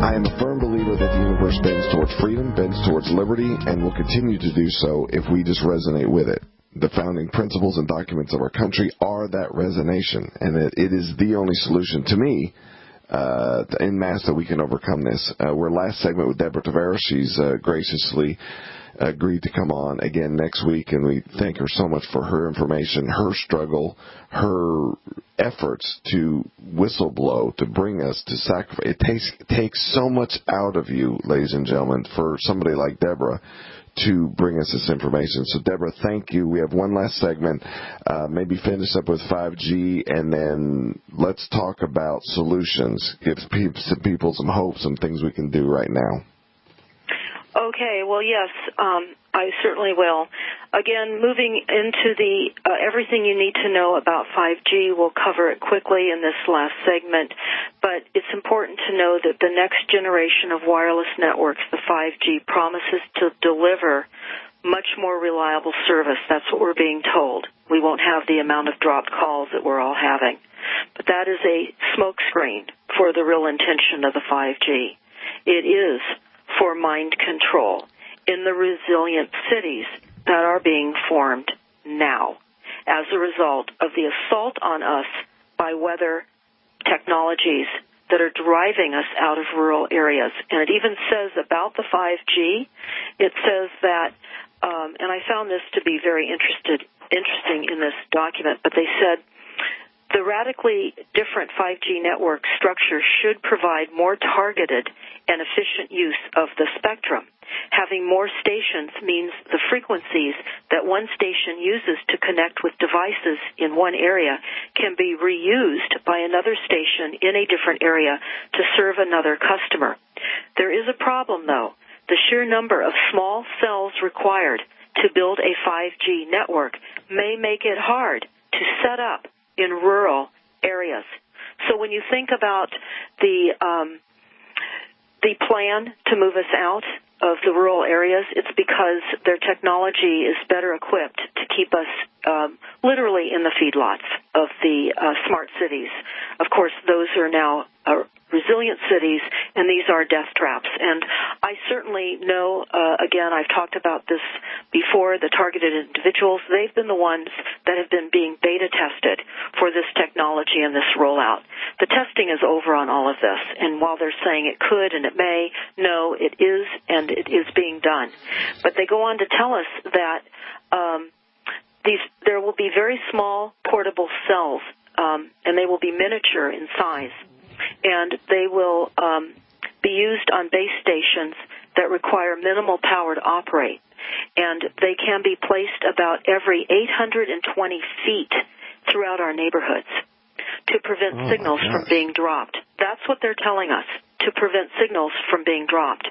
I am a firm believer that the universe bends towards freedom, bends towards liberty, and will continue to do so if we just resonate with it. The founding principles and documents of our country are that resonation, and it is the only solution to me en masse that we can overcome this. We're last segment with Deborah Tavares. She's graciously agreed to come on again next week, and we thank her so much for her information, her struggle, her efforts to whistleblow, to bring us to sacrifice. It takes so much out of you, ladies and gentlemen, for somebody like Deborah to bring us this information. So, Deborah, thank you. We have one last segment. Maybe finish up with 5G, and then let's talk about solutions. Give people some hope, some things we can do right now. Okay, well, yes, I certainly will. Again, moving into the everything you need to know about 5G, we'll cover it quickly in this last segment, but it's important to know that the next generation of wireless networks, the 5G, promises to deliver much more reliable service. That's what we're being told. We won't have the amount of dropped calls that we're all having. But that is a smokescreen for the real intention of the 5G. It is for mind control in the resilient cities that are being formed now as a result of the assault on us by weather technologies that are driving us out of rural areas. And it even says about the 5G, it says that, and I found this to be very interesting in this document, but they said, the radically different 5G network structure should provide more targeted and efficient use of the spectrum. Having more stations means the frequencies that one station uses to connect with devices in one area can be reused by another station in a different area to serve another customer. There is a problem, though. The sheer number of small cells required to build a 5G network may make it hard to set up in rural areas. So when you think about the plan to move us out of the rural areas, it's because their technology is better equipped to keep us literally in the feedlots of the smart cities. Of course, those are now resilient cities, and these are death traps. And I certainly know, again, I've talked about this before, the targeted individuals, they've been the ones that have been being beta tested for this technology and this rollout. The testing is over on all of this, and while they're saying it could and it may, no, it is, and it is being done. But they go on to tell us that there will be very small portable cells, and they will be miniature in size. And they will be used on base stations that require minimal power to operate. And they can be placed about every 820 feet throughout our neighborhoods to prevent signals from being dropped. That's what they're telling us, to prevent signals from being dropped.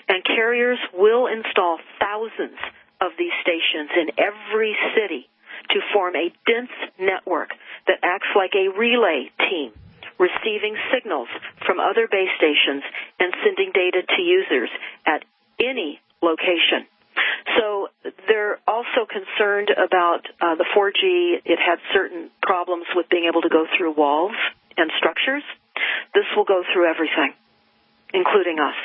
And carriers will install thousands of these stations in every city to form a dense network that acts like a relay team, receiving signals from other base stations and sending data to users at any location. So they're also concerned about the 4G. It had certain problems with being able to go through walls and structures. This will go through everything, including us.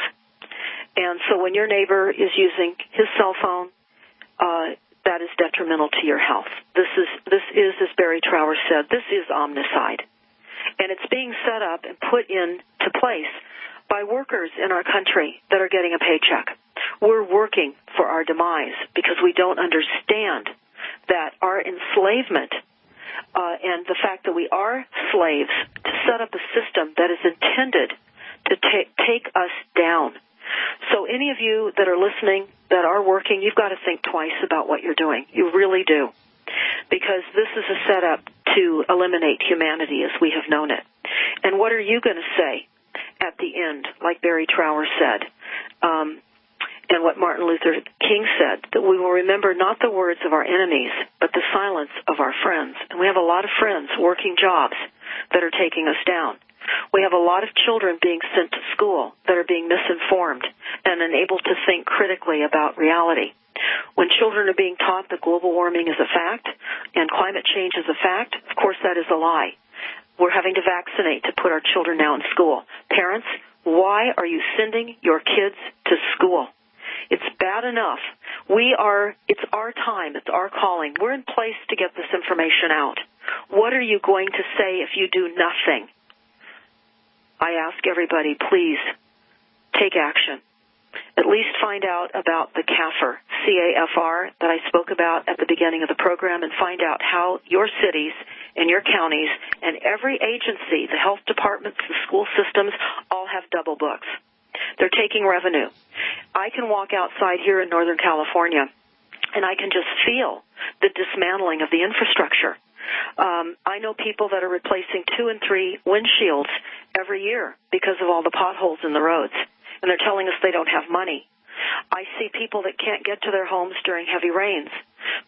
And so when your neighbor is using his cell phone, that is detrimental to your health. This is, as Barry Trower said, this is omnicide. And it's being set up and put into place by workers in our country that are getting a paycheck. We're working for our demise because we don't understand that our enslavement and the fact that we are slaves to set up a system that is intended to take us down. So any of you that are listening, that are working, you've got to think twice about what you're doing. You really do. Because this is a setup to eliminate humanity as we have known it. And what are you going to say at the end, like Barry Trower said, and what Martin Luther King said, that we will remember not the words of our enemies, but the silence of our friends. And we have a lot of friends working jobs that are taking us down. We have a lot of children being sent to school that are being misinformed and unable to think critically about reality. When children are being taught that global warming is a fact and climate change is a fact, of course that is a lie. We're having to vaccinate to put our children now in school. Parents, why are you sending your kids to school? It's bad enough. It's our time. It's our calling. We're in place to get this information out. What are you going to say if you do nothing? I ask everybody, please, take action. At least find out about the CAFR, C-A-F-R, that I spoke about at the beginning of the program, and find out how your cities and your counties and every agency, the health departments, the school systems, all have double books. They're taking revenue. I can walk outside here in Northern California, and I can just feel the dismantling of the infrastructure. I know people that are replacing 2 and 3 windshields every year because of all the potholes in the roads, and they're telling us they don't have money. I see people that can't get to their homes during heavy rains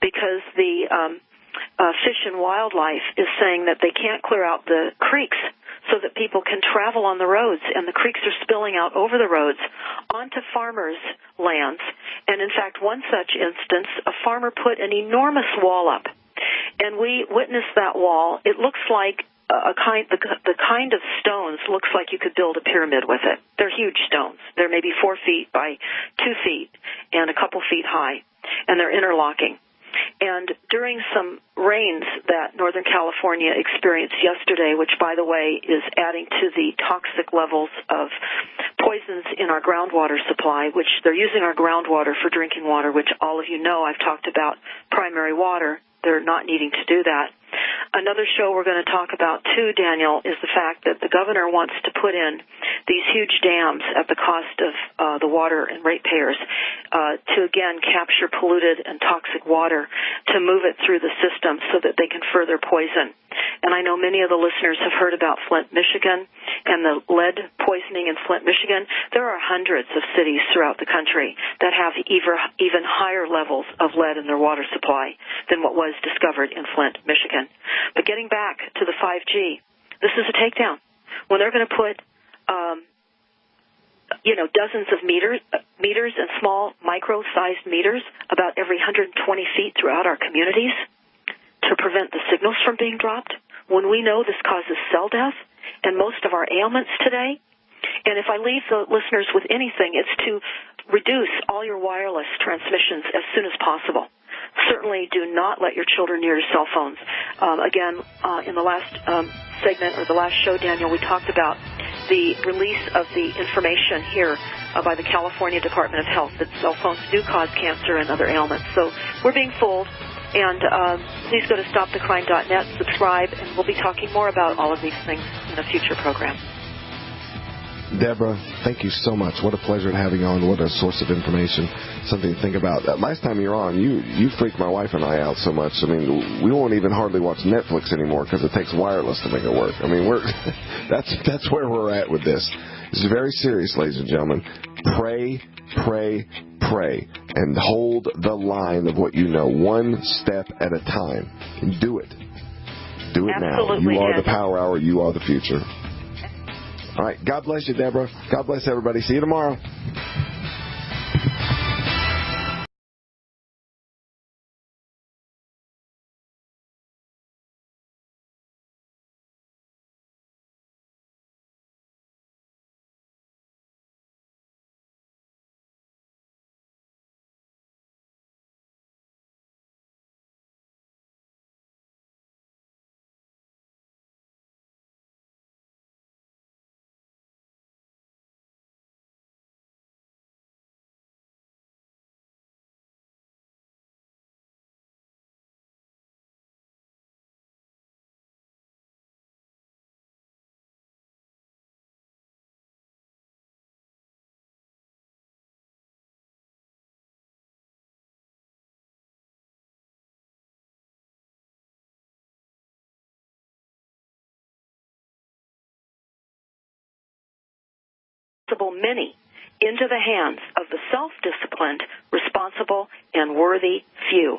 because the Fish and Wildlife is saying that they can't clear out the creeks so that people can travel on the roads, and the creeks are spilling out over the roads onto farmers' lands. And in fact, one such instance, a farmer put an enormous wall up, and we witnessed that wall. It looks like the kind of stones looks like you could build a pyramid with it. They're huge stones. They're maybe 4 feet by 2 feet and a couple feet high, and they're interlocking. And during some rains that Northern California experienced yesterday, which, by the way, is adding to the toxic levels of poisons in our groundwater supply, which they're using our groundwater for drinking water, which all of you know I've talked about primary water. They're not needing to do that. Another show we're going to talk about, too, Daniel, is the fact that the governor wants to put in these huge dams at the cost of the water and ratepayers to, again, capture polluted and toxic water to move it through the system so that they can further poison. And I know many of the listeners have heard about Flint, Michigan, and the lead poisoning in Flint, Michigan. There are hundreds of cities throughout the country that have even higher levels of lead in their water supply than what was discovered in Flint, Michigan. But getting back to the 5G, this is a takedown. When they're going to put, dozens of meters and small micro-sized meters about every 120 feet throughout our communities to prevent the signals from being dropped, when we know this causes cell death and most of our ailments today. And if I leave the listeners with anything, it's to reduce all your wireless transmissions as soon as possible. Certainly do not let your children near your cell phones. In the last segment or the last show, Daniel, we talked about the release of the information here by the California Department of Health that cell phones do cause cancer and other ailments. So we're being fooled. And please go to stopthecrime.net, subscribe, and we'll be talking more about all of these things in a future program. Deborah, thank you so much. What a pleasure having you on. What a source of information, something to think about. Last time you were on, you freaked my wife and I out so much. I mean, we won't even hardly watch Netflix anymore because it takes wireless to make it work. I mean, that's where we're at with this. This is very serious, ladies and gentlemen. Pray, pray, pray, and hold the line of what you know, one step at a time. And do it. Do it Absolutely, now. You are yes. the power hour. You are the future. All right. God bless you, Deborah. God bless everybody. See you tomorrow. many into the hands of the self-disciplined, responsible, and worthy few.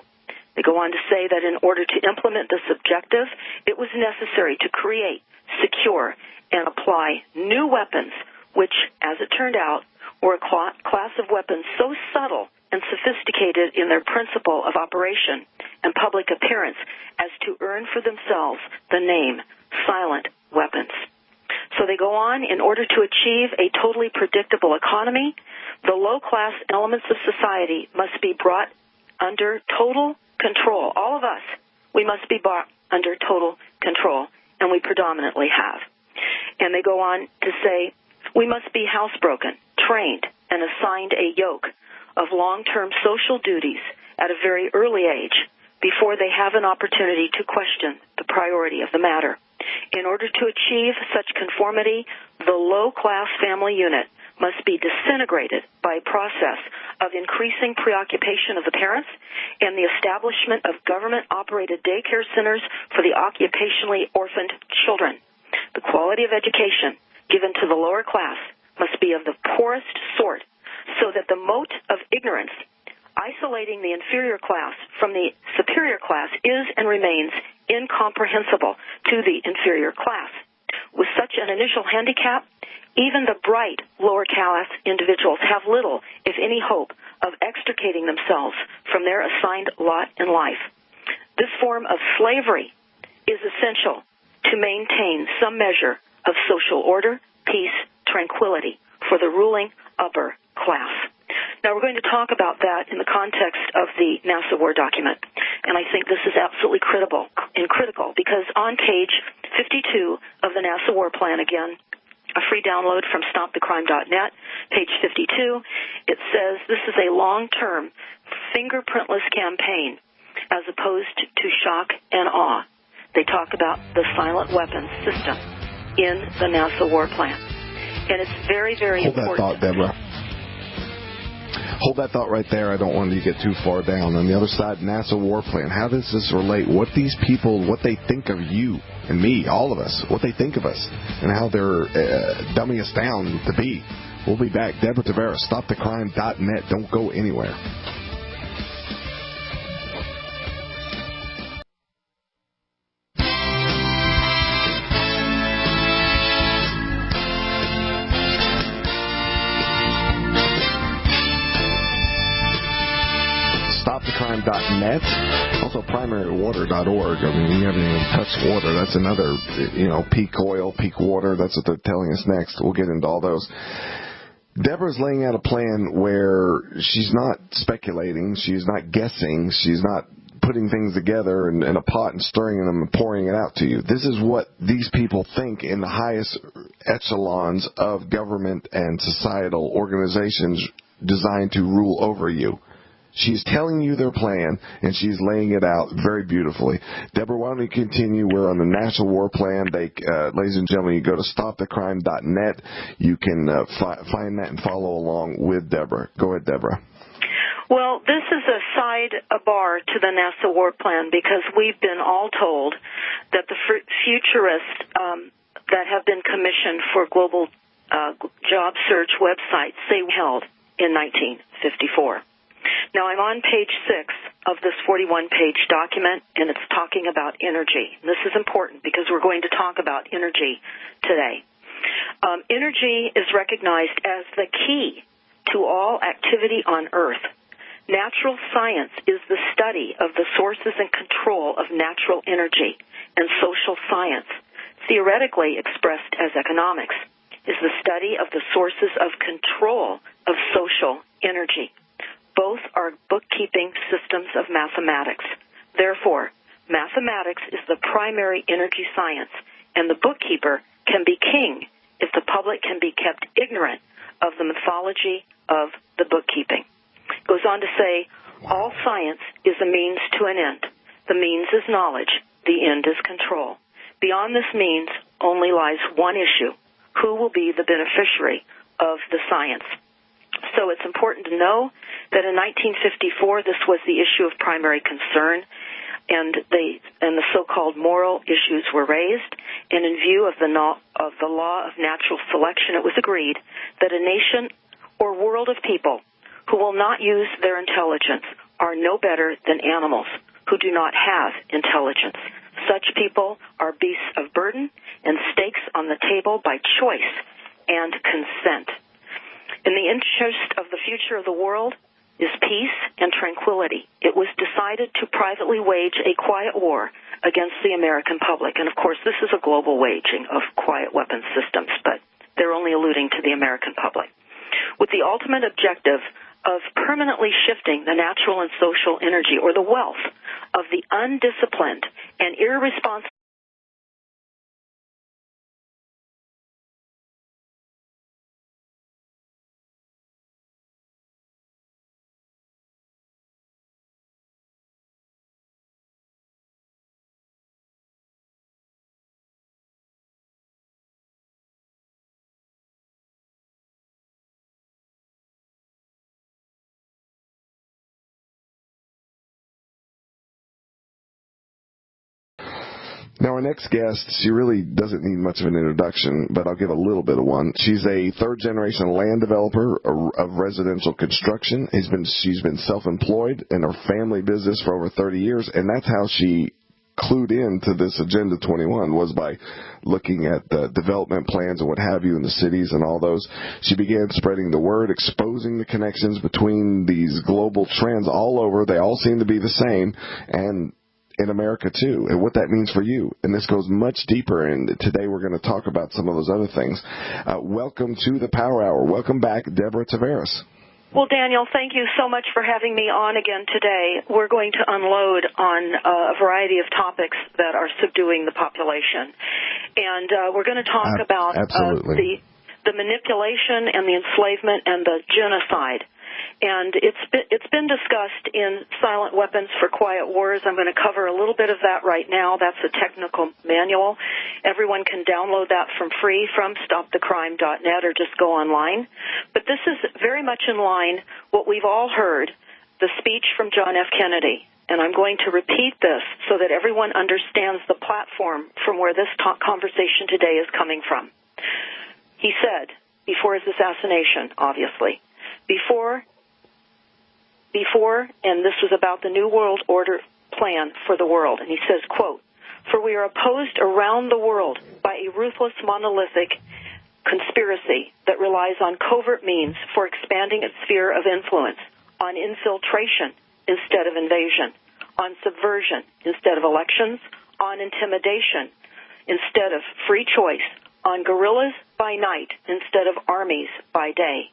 They go on to say that in order to implement this objective, it was necessary to create, secure, and apply new weapons, which, as it turned out, were a class of weapons so subtle and sophisticated in their principle of operation and public appearance as to earn for themselves the name silent weapons. So they go on, in order to achieve a totally predictable economy, the low-class elements of society must be brought under total control. All of us, we must be brought under total control, and we predominantly have. And they go on to say, we must be housebroken, trained, and assigned a yoke of long-term social duties at a very early age before they have an opportunity to question the priority of the matter. In order to achieve such conformity, the low-class family unit must be disintegrated by a process of increasing preoccupation of the parents and the establishment of government-operated daycare centers for the occupationally orphaned children. The quality of education given to the lower class must be of the poorest sort, so that the moat of ignorance isolating the inferior class from the superior class is and remains incomprehensible to the inferior class. With such an initial handicap, even the bright lower class individuals have little, if any, hope of extricating themselves from their assigned lot in life. This form of slavery is essential to maintain some measure of social order, peace, tranquility for the ruling upper class. Now, we're going to talk about that in the context of the NASA War document, and I think this is absolutely critical because on page 52 of the NASA War plan, again, a free download from stopthecrime.net, page 52, it says this is a long-term, fingerprintless campaign as opposed to shock and awe. They talk about the silent weapons system in the NASA War plan. And it's very, very important. Hold that thought, Deborah. Hold that thought right there. I don't want you to get too far down. On the other side, NASA War Plan. How does this relate? What these people, what they think of you and me, all of us, what they think of us, and how they're dumbing us down to be. We'll be back. Deborah Tavares, stopthecrime.net. Don't go anywhere. StopTheCrime.net, also PrimaryWater.org. I mean, you haven't even touched water. That's another, peak oil, peak water. That's what they're telling us next. We'll get into all those. Deborah's laying out a plan where she's not speculating. She's not guessing. She's not putting things together in a pot and stirring them and pouring it out to you. This is what these people think in the highest echelons of government and societal organizations designed to rule over you. She's telling you their plan, and she's laying it out very beautifully. Deborah, why don't we continue? We're on the National War Plan. Ladies and gentlemen, you go to stopthecrime.net. You can find that and follow along with Deborah. Go ahead, Deborah. Well, this is a sidebar to the NASA War Plan because we've been all told that the futurists that have been commissioned for global job search websites say held in 1954. Now, I'm on page 6 of this 41-page document, and it's talking about energy. And this is important because we're going to talk about energy today. Energy is recognized as the key to all activity on Earth. Natural science is the study of the sources and control of natural energy, and social science, theoretically expressed as economics, is the study of the sources of control of social energy. Both are bookkeeping systems of mathematics. Therefore, mathematics is the primary energy science, and the bookkeeper can be king if the public can be kept ignorant of the mythology of the bookkeeping. It goes on to say, all science is a means to an end. The means is knowledge. The end is control. Beyond this means only lies one issue. Who will be the beneficiary of the science? So it's important to know that in 1954, this was the issue of primary concern. and the so-called moral issues were raised, and in view of the law of natural selection, it was agreed that a nation or world of people who will not use their intelligence are no better than animals who do not have intelligence. Such people are beasts of burden and stakes on the table by choice and consent. In the interest of the future of the world is peace and tranquility. It was decided to privately wage a quiet war against the American public. And, of course, this is a global waging of quiet weapons systems, but they're only alluding to the American public, with the ultimate objective of permanently shifting the natural and social energy or the wealth of the undisciplined and irresponsible Now, our next guest, she really doesn't need much of an introduction, but I'll give a little bit of one. She's a third-generation land developer of residential construction. She's been self-employed in her family business for over 30 years, and that's how she clued in to this Agenda 21, was by looking at the development plans and what have you in the cities and all those. She began spreading the word, exposing the connections between these global trends all over. They all seem to be the same, and in America, too, and what that means for you. And this goes much deeper, and today we're going to talk about some of those other things. Welcome to the Power Hour. Welcome back, Deborah Tavares. Well, Daniel, thank you so much for having me on again today. We're going to unload on a variety of topics that are subduing the population. And we're going to talk about the manipulation and the enslavement and the genocide. And it's been discussed in Silent Weapons for Quiet Wars. I'm going to cover a little bit of that right now. That's a technical manual. Everyone can download that from free from stopthecrime.net or just go online. But this is very much in line what we've all heard, the speech from John F. Kennedy. And I'm going to repeat this so that everyone understands the platform from where this conversation today is coming from. He said, before his assassination, obviously, before, and this was about the New World Order plan for the world, and he says, quote, "For we are opposed around the world by a ruthless monolithic conspiracy that relies on covert means for expanding its sphere of influence, on infiltration instead of invasion, on subversion instead of elections, on intimidation instead of free choice, on guerrillas by night instead of armies by day.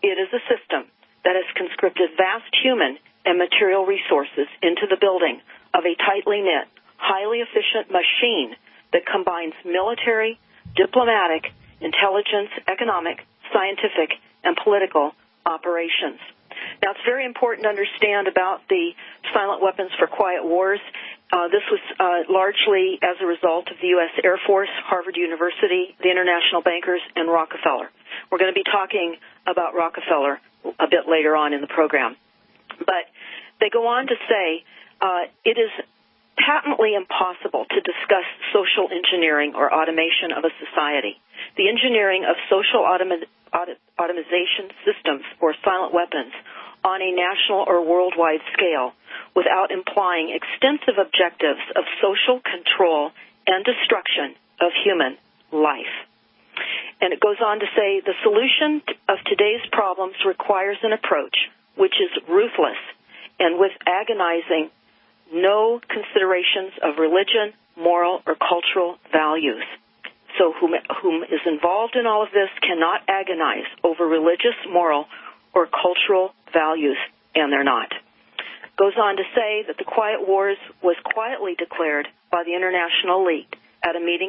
It is a system that has conscripted vast human and material resources into the building of a tightly knit, highly efficient machine that combines military, diplomatic, intelligence, economic, scientific, and political operations." Now, it's very important to understand about the Silent Weapons for Quiet Wars. This was largely as a result of the U.S. Air Force, Harvard University, the international bankers, and Rockefeller. We're going to be talking about Rockefeller a bit later on in the program. But they go on to say it is patently impossible to discuss social engineering or automation of a society. The engineering of social automation systems or silent weapons on a national or worldwide scale without implying extensive objectives of social control and destruction of human life. And it goes on to say the solution of today's problems requires an approach which is ruthless and with agonizing no considerations of religion, moral, or cultural values. So whom is involved in all of this cannot agonize over religious, moral, or cultural values, and they're not. Goes on to say that the Quiet Wars was quietly declared by the international elite at a meeting